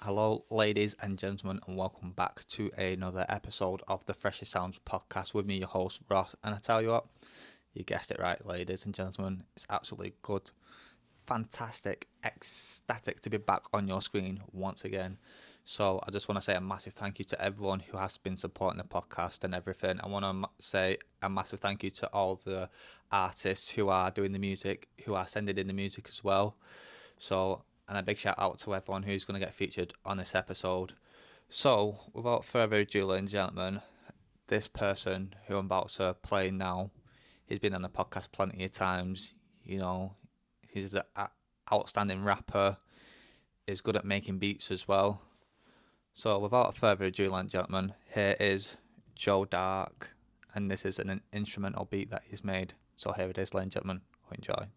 Hello, ladies and gentlemen, and welcome back to another episode of the Freshest Sounds podcast with me, your host, Ross. And I tell you what, you guessed it right, ladies and gentlemen, it's absolutely good, fantastic, ecstatic to be back on your screen once again. So I just want to say a massive thank you to everyone who has been supporting the podcast and everything. I want to say a massive thank you to all the artists who are doing the music, who are sending in the music as well. And a big shout out to everyone who's going to get featured on this episode. So, without further ado, ladies and gentlemen, this person who I'm about to play now, he's been on the podcast plenty of times. You know, he's an outstanding rapper. He's good at making beats as well. So, without further ado, ladies and gentlemen, here is JoeDark, and this is an instrumental beat that he's made. So, here it is, ladies and gentlemen. Enjoy.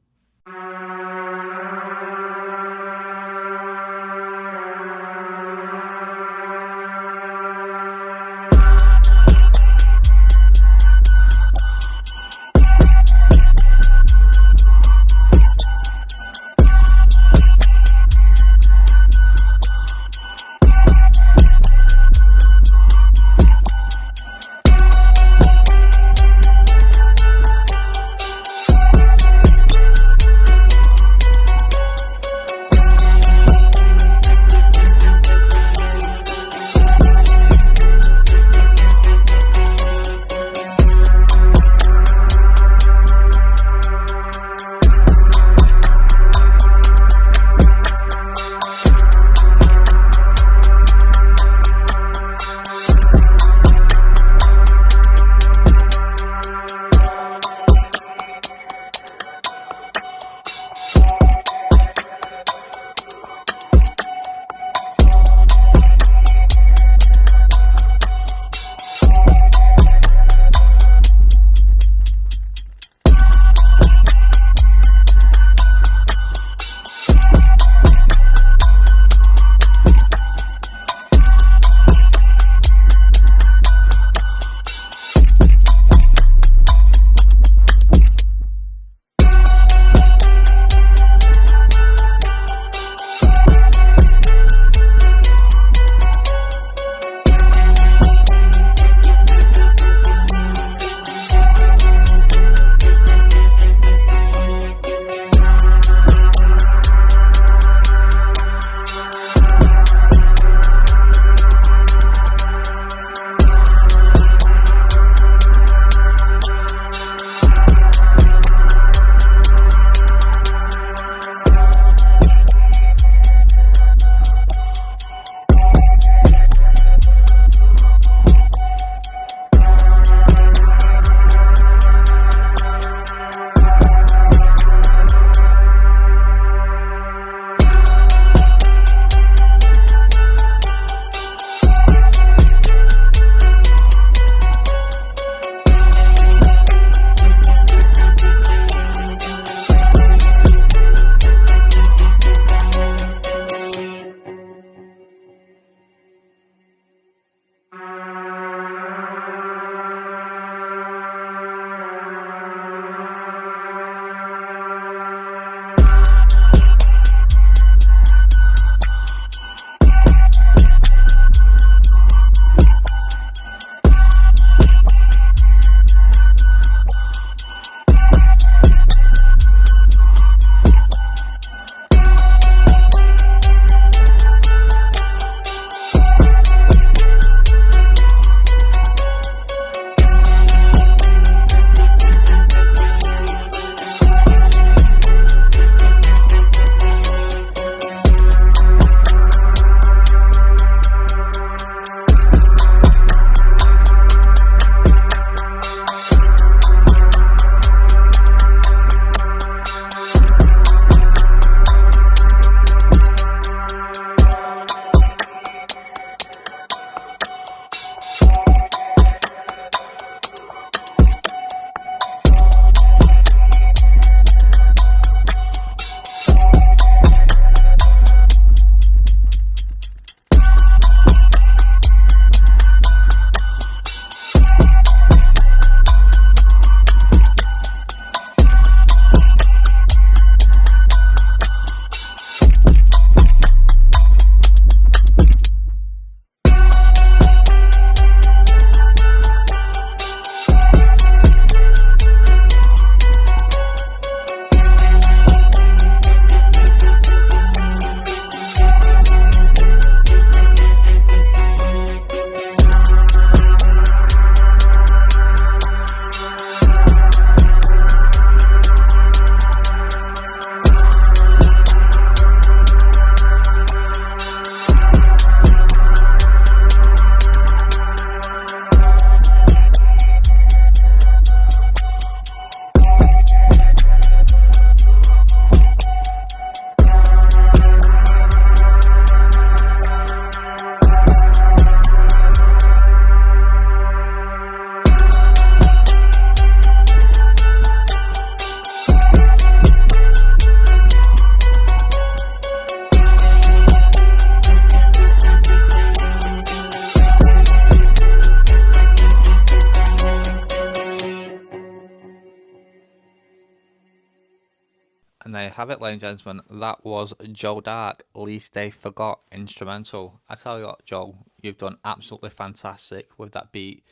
And there you have it, ladies and gentlemen. That was JoeDark, Least They Forgot instrumental. I tell you what, Joe, you've done absolutely fantastic with that beat.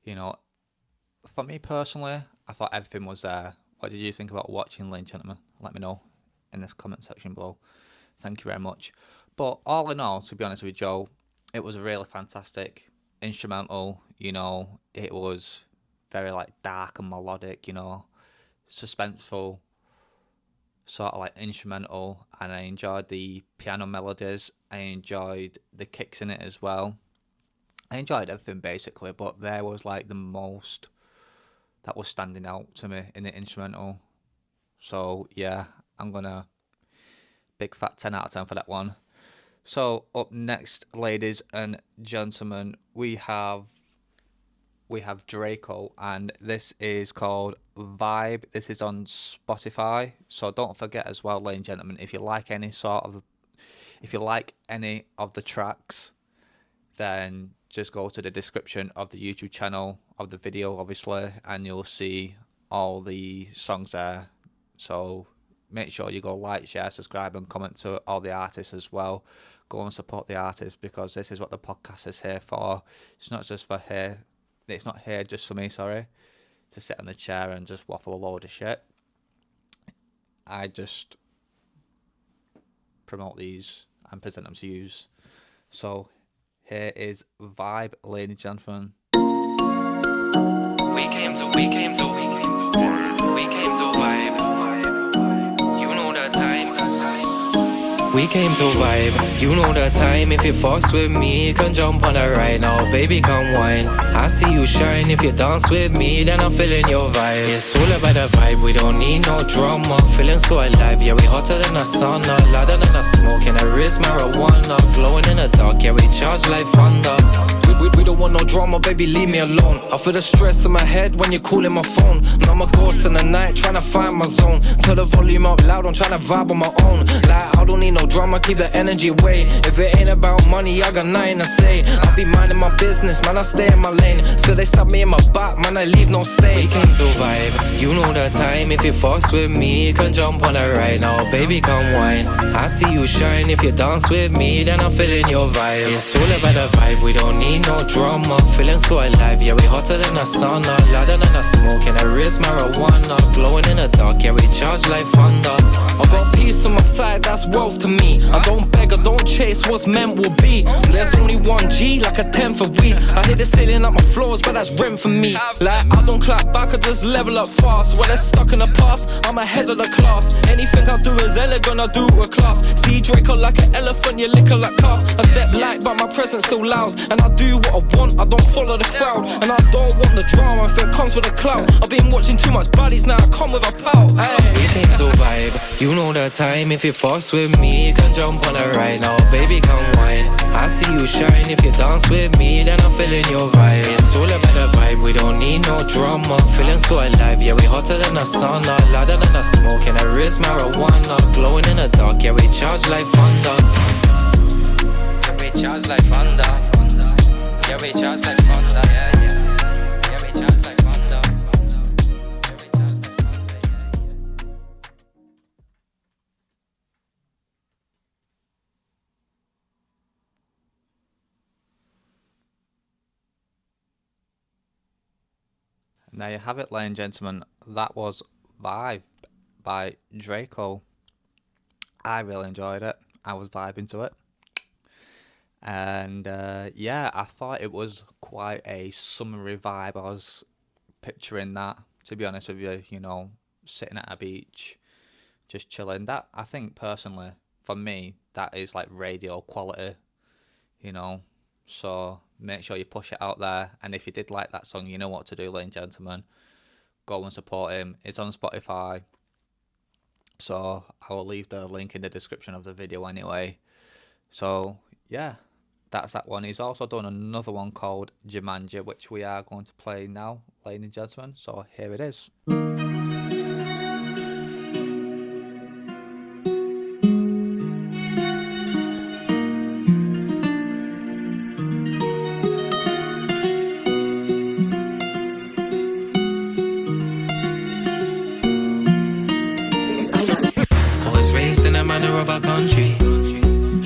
You know, for me personally, I thought everything was there. What did you think about watching, ladies and gentlemen? Let me know in this comment section below. Thank you very much. But all in all, to be honest with you, Joe, it was a really fantastic instrumental. You know, it was very like dark and melodic, you know, suspenseful, sort of like instrumental, and I enjoyed the piano melodies. I enjoyed the kicks in it as well. I enjoyed everything basically, but there was like the most that was standing out to me in the instrumental. So yeah, I'm gonna big fat 10 out of 10 for that one. So up next, ladies and gentlemen, we have Drayco, and this is called Vibe. This is on Spotify. So don't forget as well, ladies and gentlemen, if you like any of the tracks, then just go to the description of the YouTube channel of the video, obviously, and you'll see all the songs there. So make sure you go like, share, subscribe, and comment to all the artists as well. Go and support the artists, because this is what the podcast is here for. It's not just for here. It's not here just for me, sorry, to sit on the chair and just waffle a load of shit. I just promote these and present them to you. So here is Vibe, ladies and gentlemen. We came to vibe. You know the time. We came to vibe. You know the time. If you fucks with me, you can jump on it right now. Baby, come wine. I see you shine. If you dance with me, then I'm feeling your vibe. It's all about the vibe. We don't need no drama. Feeling so alive. Yeah, we hotter than a sauna, louder than a smoke. And a wrist marijuana, glowing in the dark. Yeah, we charge like thunder. We don't want no drama, baby, leave me alone. I feel the stress in my head when you're calling my phone. And I'm a ghost in the night, trying to find my zone. Turn the volume up loud, I'm trying to vibe on my own. Like, I don't need no drama, keep the energy away. If it ain't about money, I got nothing to say. I be minding my business, man, I stay in my lane. Still they stop me in my back, man, I leave no stay. We came to vibe, you know the time. If you fucks with me, you can jump on it right now. Baby, come wine. I see you shine. If you dance with me, then I'm feeling your vibe. It's all about the vibe, we don't need no drama. Feeling so alive, yeah, we hotter than a sauna, louder than a smoke. And a wrist marijuana, glowing in the dark, yeah, we charge like thunder. I got peace on my side, that's wealth to me. I don't beg, I don't chase, what's meant will be. There's only one G, like a 10 for weed. I hit it stealing up my floors, but that's rent for me. Like, I don't clap back, I just level up fast. Well, they're stuck in the past, I'm ahead of the class. Anything I do is elegant, I do it with class. See Drayco like an elephant, you lick her like calf. I step light, but my presence still loud. And I do what I want, I don't follow the crowd. And I don't want the drama if it comes with a clout. I've been watching too much bodies, now I come with a pout. We came to vibe, you know the time. If you fucks with me, you can jump on it right now. Baby, come wine. I see you shine. If you dance with me, then I'm feeling your vibe. It's all about the vibe, we don't need no drama. Feeling so alive, yeah, we hotter than a sauna, louder than a smoke. And a wrist marijuana, glowing in the dark, yeah, we charge like thunder. Yeah, we charge like thunder. Yeah, we charge like thunder, yeah, yeah. Yeah, we charge like thunder. Yeah, we charge like thunder, yeah, yeah. And there you have it, ladies and gentlemen. That was Vibe by Drayco. I really enjoyed it. I was vibing to it. And yeah, I thought it was quite a summery vibe. I was picturing that, to be honest with you, you know, sitting at a beach, just chilling. That, I think personally, for me, that is like radio quality, you know. So make sure you push it out there. And if you did like that song, you know what to do, ladies and gentlemen. Go and support him. It's on Spotify. So I will leave the link in the description of the video anyway. So yeah, that's that one. He's also done another one called Jumanji, which we are going to play now, ladies and gentlemen. So here it is. our country.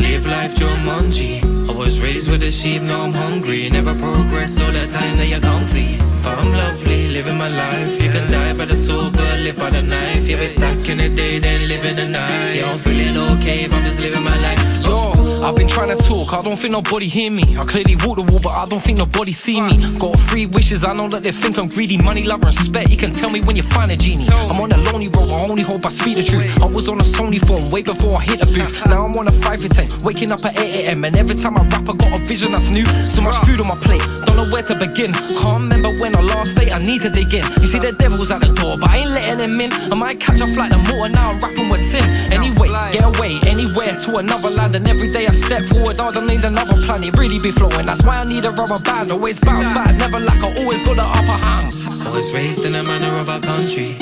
Live life, Jumanji. I was raised with the sheep, now I'm hungry. Never progress all the time that you're comfy. But I'm lovely, living my life. You can die by the sword, but live by the knife. Yeah, we stuck in the day, then living the night. Yeah, I'm feeling okay, but I'm just living my life. Yo, I've been trying to talk, I don't think nobody hear me. I clearly walk the wall, but I don't think nobody see me. Got 3 wishes, I know that they think I'm greedy. Money, love, and respect, you can tell me when you find a genie. I'm on a lonely road, I only hope I speak the truth. I was on a Sony phone way before I hit the booth. Now I'm on a 5 for 10, waking up at 8 AM. And every time I rap, I got a vision that's new. So much food on my plate, don't know where to begin. Can't remember when I last day, I need to dig in. You see the devil's at the door, but I ain't letting him in. I might catch a flight and more, now I'm rapping with sin. Anyway, get away, anywhere to another land. And every day I step forward, I don't need another planet. Really be flowing, that's why I need a rubber band. Always bounce back, never lack, I always got the upper hand. I was raised in the manner of our country.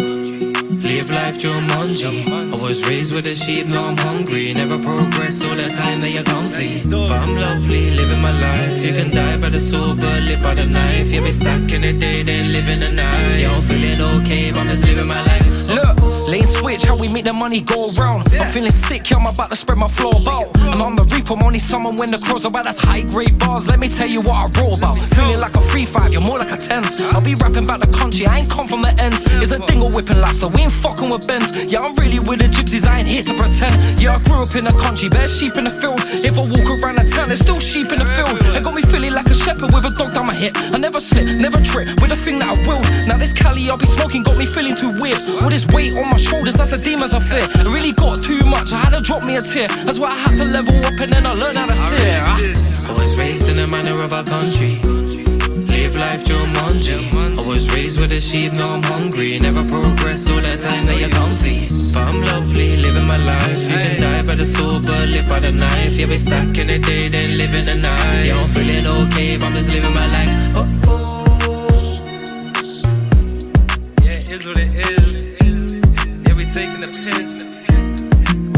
Live life, Jumanji. I was raised with the sheep, now I'm hungry. Never progress all the time that you're comfy. But I'm lovely, living my life. You can die by the sword, but live by the knife. Yeah, we stuck in the day, then living the night. Yeah, I'm feeling okay, but I'm just living my life. Look, lane switch, how we make the money go round. I'm feeling sick, yeah, I'm about to spread my flow about. And I'm the reaper, I'm only someone when the crows about. That's high grade bars, let me tell you what I roll about. Feeling like a 3-5, you're more like a 10. I'll be rapping about the country, I ain't come from the ends. It's a dingle whipping last, we ain't fucking with Benz. Yeah, I'm really with the gypsies, I ain't here to pretend. Yeah, I grew up in the country, there's sheep in the field. If I walk around the town, there's still sheep in the field. It got me feeling like a shepherd with a dog down my hip. I never slip, never trip, with a thing that I will. Now this Cali I'll be smoking got me feeling too weird. All this weight on my shoulders, that's the demons I fear. It really got too much, I had to drop me a tear. That's why I had to level up and then I learned how to steer. I was raised in the manner of our country. Live life, Jumanji. I was raised with the sheep, now I'm hungry. Never progress all the time that you're comfy. But I'm lovely, living my life. You can die by the sword, but live by the knife. Yeah, we stuck in the day, then living the night. Yeah, I'm feeling okay, but I'm just living my life. Yeah, it is what it is. Yeah, we taking the piss.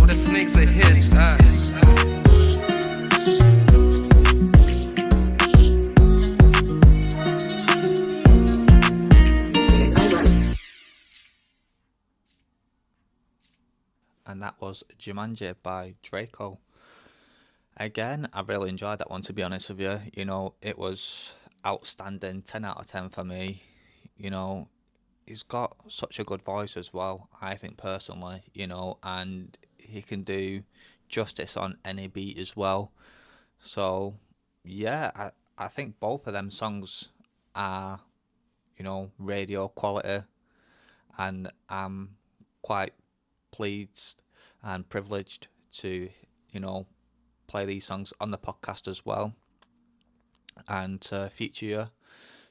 All the snakes are his. And that was Jumanji by Drayco. Again, I really enjoyed that one, to be honest with you. You know, it was outstanding, 10 out of 10 for me. You know, he's got such a good voice as well, I think personally, you know, and he can do justice on any beat as well. So, yeah, I think both of them songs are, you know, radio quality, and I'm quite pleased and privileged to, you know, play these songs on the podcast as well and feature you.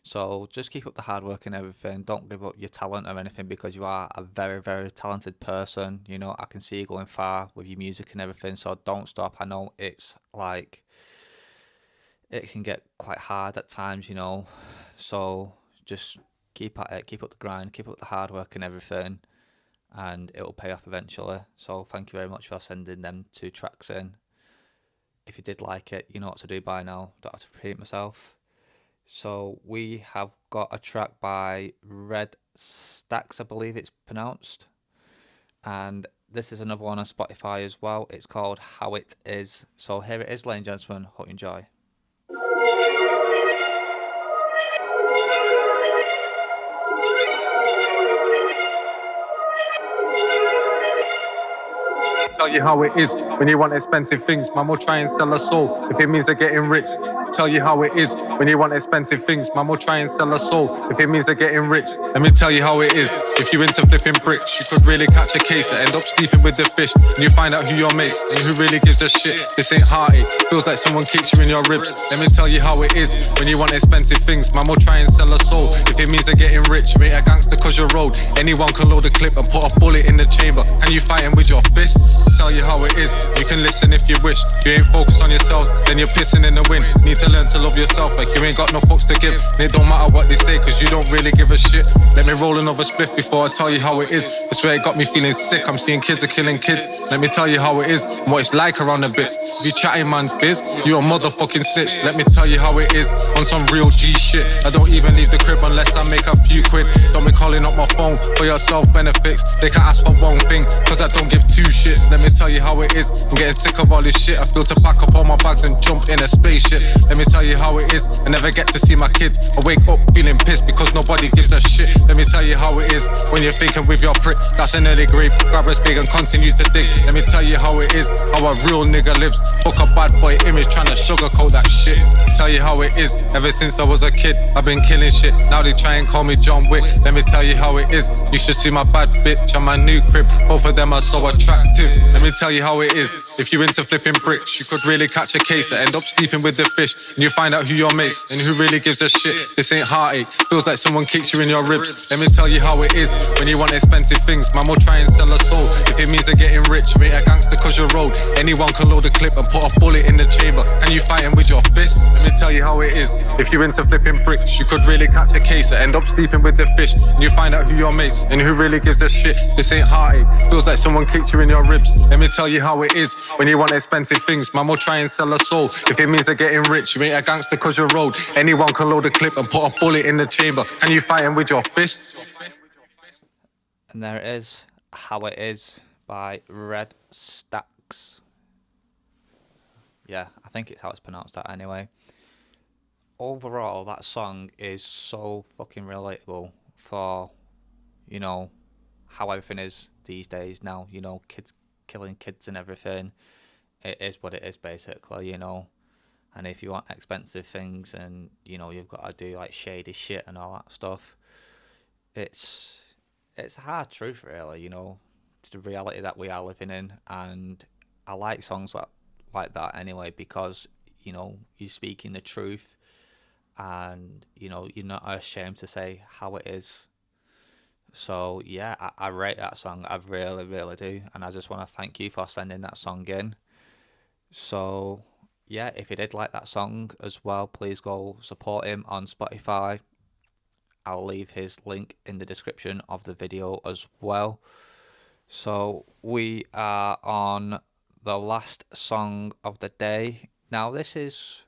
So just keep up the hard work and everything. Don't give up your talent or anything, because you are a very, very talented person. You know, I can see you going far with your music and everything, so don't stop. I know it's like, it can get quite hard at times, you know, so just keep at it, keep up the grind, keep up the hard work and everything, and it will pay off eventually. So thank you very much for sending them 2 tracks in. If you did like it, you know what to do by now. Don't have to repeat myself. So we have got a track by RedStaxx, I believe it's pronounced, and this is another one on Spotify as well. It's called How It Is. So here it is, ladies and gentlemen. Hope you enjoy. Tell you how it is when you want expensive things. Man will try and sell a soul if it means they're getting rich. Tell you how it is when you want expensive things. Man will try and sell a soul if it means they're getting rich. Let me tell you how it is. If you're into flipping bricks, you could really catch a case and end up sleeping with the fish. And you find out who your mates and who really gives a shit. This ain't hearty, feels like someone kicks you in your ribs. Let me tell you how it is when you want expensive things. Man will try and sell a soul if it means they're getting rich. Mate, a gangster cause you're road. Anyone can load a clip and put a bullet in the chamber. Can you fight him with your fists? Tell you how it is, you can listen if you wish. You ain't focused on yourself, then you're pissing in the wind. Need need to learn to love yourself like you ain't got no fucks to give. And it don't matter what they say, cause you don't really give a shit. Let me roll another spliff before I tell you how it is. I swear it got me feeling sick, I'm seeing kids are killing kids. Let me tell you how it is, and what it's like around the bits. If you chatting man's biz, you a motherfucking snitch. Let me tell you how it is, on some real G shit. I don't even leave the crib unless I make a few quid. Don't be calling up my phone for your self-benefits. They can ask for one thing, cause I don't give two shits. Let me tell you how it is, I'm getting sick of all this shit. I feel to pack up all my bags and jump in a spaceship. Let me tell you how it is, I never get to see my kids. I wake up feeling pissed because nobody gives a shit. Let me tell you how it is, when you're thinking with your prick, that's an early grave. Grab a spade and continue to dig. Let me tell you how it is, how a real nigga lives. Fuck a bad boy image trying to sugarcoat that shit. Tell you how it is, ever since I was a kid, I've been killing shit. Now they try and call me John Wick. Let me tell you how it is, you should see my bad bitch and my new crib. Both of them are so attractive. Let me tell you how it is, if you're into flipping bricks, you could really catch a case and end up sleeping with the fish. And you find out who your mates and who really gives a shit. This ain't heartache, feels like someone kicks you in your ribs. Let me tell you how it is, when you want expensive things, man will try and sell a soul. If it means they're getting rich, you ain't a gangster cause you're road. Anyone can load a clip and put a bullet in the chamber. Can you fight him with your fists? Let me tell you how it is, if you're into flipping bricks, you could really catch a case and end up sleeping with the fish. And you find out who your mates and who really gives a shit. This ain't heartache, feels like someone kicked you in your ribs. Let me tell you how it is, when you want expensive things, man will try and sell a soul. If it means they're getting rich, you ain't a gangster cause you're road. Anyone can load a clip and put a bullet in the chamber. Can you fight him with your fists? And there it is, How It Is by RedStaxx. Yeah, I think it's how it's pronounced that anyway. Overall, that song is so fucking relatable for, you know, how everything is these days now. You know, kids killing kids and everything. It is what it is, basically, you know. And if you want expensive things and, you know, you've got to do, like, shady shit and all that stuff, it's a hard truth, really, you know, to the reality that we are living in. And I like songs like that anyway, because, you know, you're speaking the truth and, you know, you're not ashamed to say how it is. So, yeah, I rate that song. I really, really do. And I just want to thank you for sending that song in. So, yeah, if you did like that song as well, please go support him on Spotify. I'll leave his link in the description of the video as well. So we are on the last song of the day. Now this is,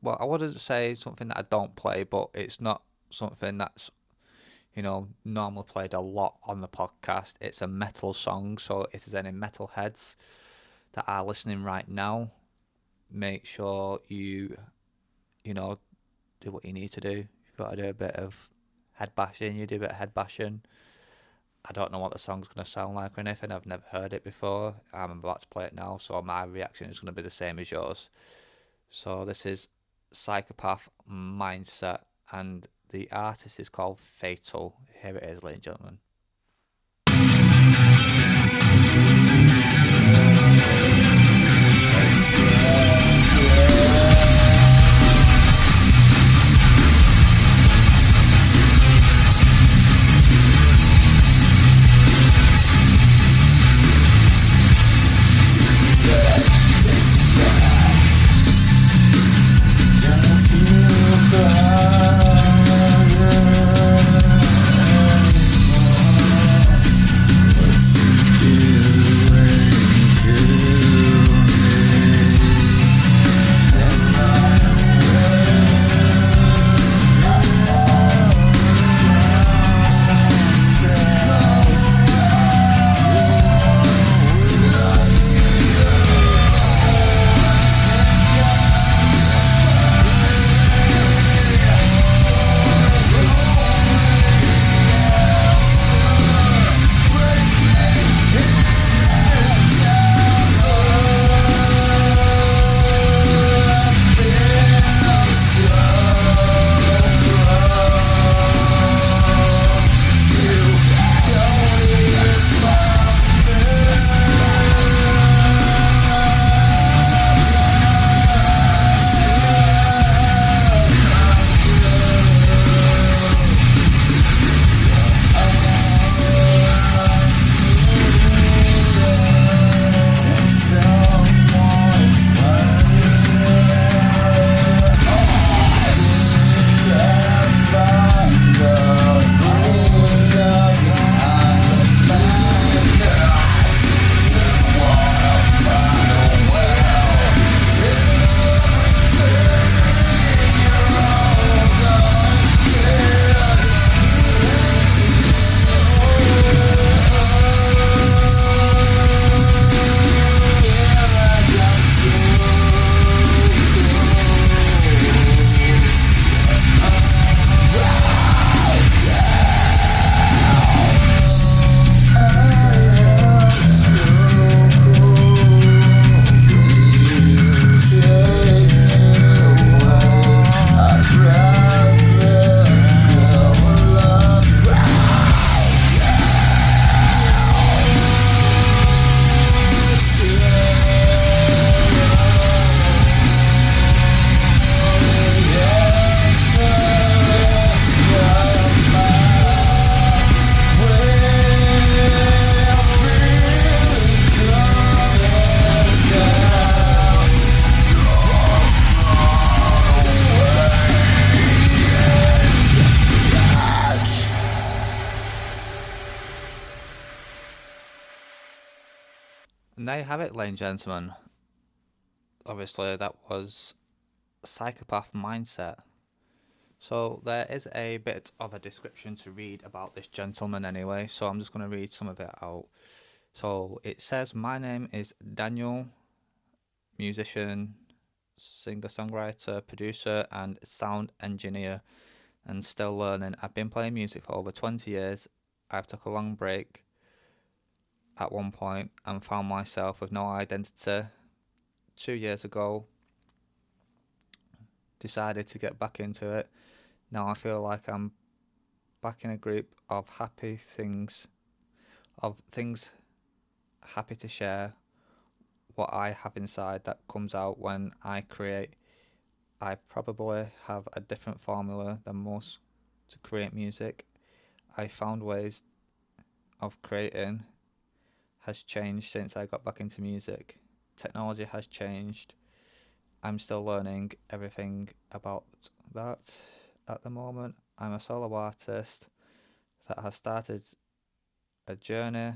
well, I wouldn't say something that I don't play, but it's not something that's, you know, normally played a lot on the podcast. It's a metal song, so if there's any metal heads that are listening right now, make sure you know, do what you need to do. You've got to do a bit of head bashing, you do a bit of head bashing. I don't know what the song's going to sound like or anything. I've never heard it before. I'm about to play it now, so my reaction is going to be the same as yours. So this is Psychopath Mindset, and the artist is called Fatal. Here it is, ladies and gentlemen. there you have it, ladies and gentlemen. Obviously, that was Psychopath Mindset. So there is a bit of a description to read about this gentleman anyway, so I'm just going to read some of it out. So it says, my name is Daniel, musician, singer-songwriter, producer and sound engineer, and still learning. I've been playing music for over 20 years. I've took a long break at one point and found myself with no identity. 2 years ago, decided to get back into it. Now I feel like I'm back in a group of things happy to share what I have inside that comes out when I create. I probably have a different formula than most to create music. I found ways of creating has changed since I got back into music. Technology has changed. I'm still learning everything about that at the moment. I'm a solo artist that has started a journey,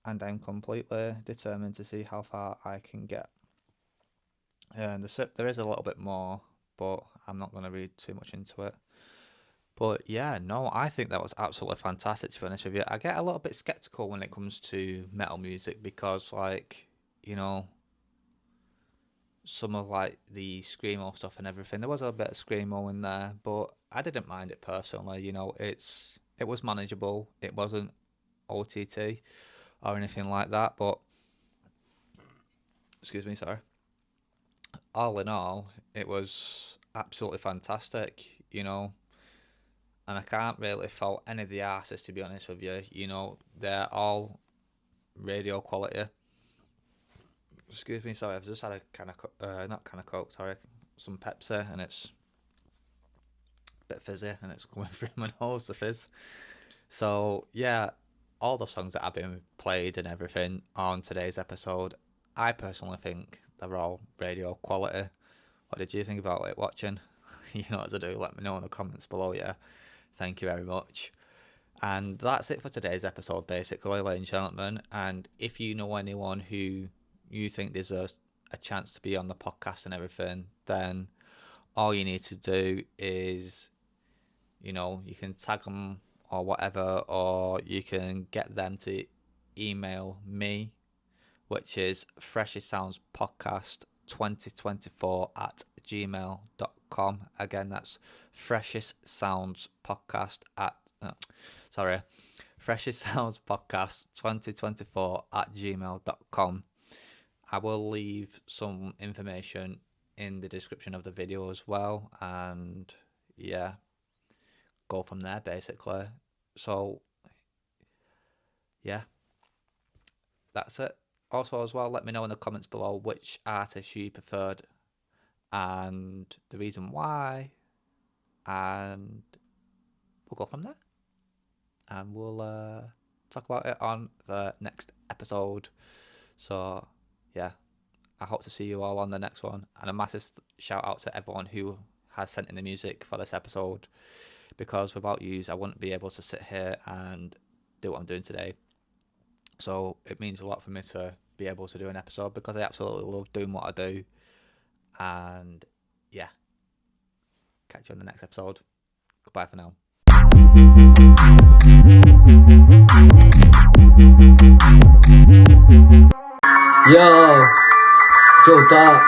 and I'm completely determined to see how far I can get. And there is a little bit more, but I'm not going to read too much into it. But yeah, no, I think that was absolutely fantastic, to be honest with you. I get a little bit skeptical when it comes to metal music because, like, you know, some of like the screamo stuff and everything, there was a bit of screamo in there, but I didn't mind it personally. You know, it was manageable. It wasn't OTT or anything like that, but excuse me, sorry. All in all, it was absolutely fantastic, you know, and I can't really fault any of the artists, to be honest with you. You know, they're all radio quality. Excuse me, sorry, I've just had a some Pepsi, and it's a bit fizzy, and it's going through my nose, the fizz. So yeah, all the songs that have been played and everything on today's episode, I personally think they're all radio quality. What did you think about it watching? You know what to do, let me know in the comments below, yeah. Thank you very much. And that's it for today's episode, basically, ladies and gentlemen. And if you know anyone who you think deserves a chance to be on the podcast and everything, then all you need to do is, you know, you can tag them or whatever, or you can get them to email me, which is freshestsoundspodcast2024@gmail.com. Again, that's freshestsoundspodcast2024@gmail.com. I will leave some information in the description of the video as well, and yeah, go from there basically. So yeah, that's it. Also as well, let me know in the comments below which artist you preferred and the reason why, and we'll go from there, and we'll talk about it on the next episode. So yeah, I hope to see you all on the next one, and a massive shout out to everyone who has sent in the music for this episode, because without yous I wouldn't be able to sit here and do what I'm doing today. So it means a lot for me to be able to do an episode, because I absolutely love doing what I do. And yeah, catch you on the next episode. Goodbye for now. Yo, JoeDark.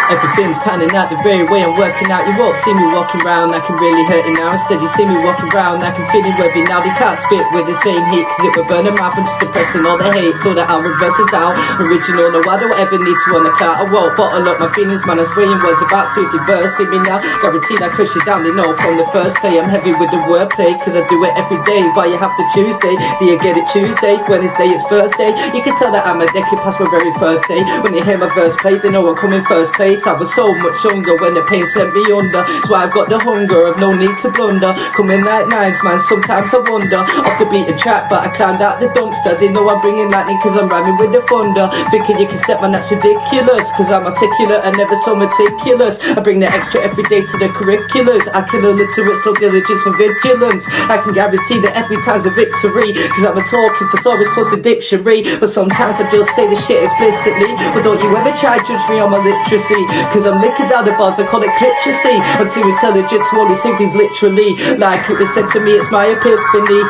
Everything's panning out the very way I'm working out. You won't see me walking round, I can really hurt it now. Instead you see me walking round, I can feel it webby now. They can't spit with the same heat, cause it will burn them out. I'm just depressing all the hate so that I'll reverse it down. Original, no I don't ever need to on the clout. I won't bottle up my feelings, man, I'm spraying words about to reverse me now. Guaranteed I push it down, they know from the first play. I'm heavy with the wordplay, cause I do it every day. Why you have to Tuesday? Do you get it Tuesday? Wednesday it's Thursday. You can tell that I'm a decade past my very first day. When they hear my verse play, they know I'm coming first place. case I was so much younger when the pain sent me under. So I've got the hunger of no need to blunder. Coming like nines, man, sometimes I wonder. Off the beaten track, but I climbed out the dumpster. Didn't know I'm bringing lightning cause I'm rhyming with the thunder. Thinking you can step man, that's ridiculous. Cause I'm articulate and never so meticulous. I bring the extra every day to the curriculars. I kill illiterate, so diligence for vigilance. I can guarantee that every time's a victory. Cause I'm a talking thesaurus plus a dictionary. But sometimes I just say the shit explicitly. But don't you ever try to judge me on my literacy. Cause I'm licking down the bars, I call it cliteracy. I'm too intelligent to only sing things literally. Like it was said to me, it's my epiphany.